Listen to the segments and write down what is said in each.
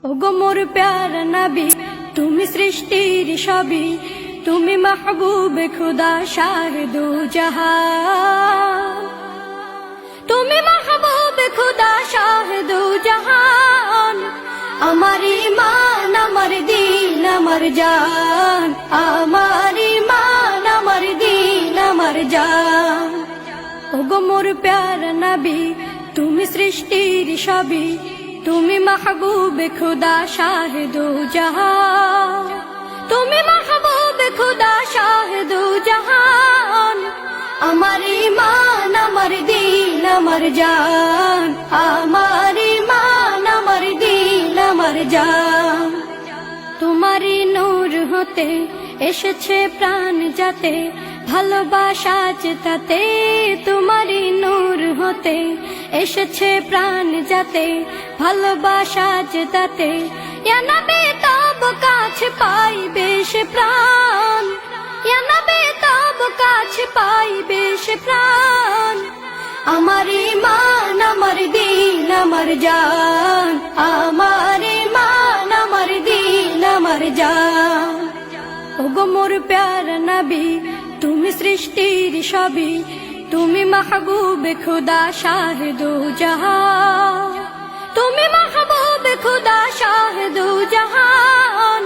ওগো মোর প্যারা নবী, তুমি সৃষ্টির সবই, তুমি মাহবুবে খুদা শাহিদু জাহান, তুমি মাহবুবে খুদা শাহিদু জাহান। আমার ঈমান, আমার দিন, আমার জান, আমার ঈমান, আমার দিন, আমার জান। ওগো মোর প্যারা নবী, তুমি সৃষ্টির সবই, তুমি মাহবুবে খুদা শাহিদু জাহান, তুমি মাহবুবে খুদা শাহিদু জাহান। আমার ঈমান, আমার দিন, আমার জান, আমার ঈমান, আমার দিন, আমার জান। তোমারই নূর হতে এসেছে প্রাণ যাতে, ভালোবাসা তাতে। তোমারই নূর হতে এসেছে প্রাণ যাতে, ভালোবাসা তাতে। ইয়া নবী তব কাছে পাইবে সে প্রাণ, ইয়া নবী তব কাছে পাইবে সে প্রাণ। আমার ঈমান, আমার দিন, আমার জান, আমার ঈমান, আমার দিন, আমার জান। ওগো মোর প্যারা নবী, তুমি সৃষ্টির সবই, তুমি মাহবুবে খুদা শাহিদু জাহান, তুমি মাহবুবে খুদা শাহিদু জাহান।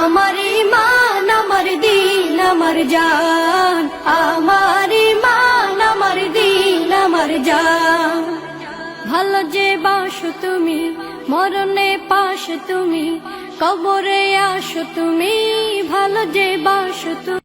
আমার ঈমান, আমার দিন, আমার জান, আমার ঈমান, আমার দিন, আমার জান। ভালো যে বাসো তুমি, মরণে পাশে তুমি, কবরে আসো তুমি, ভালো যে বাসো তুমি।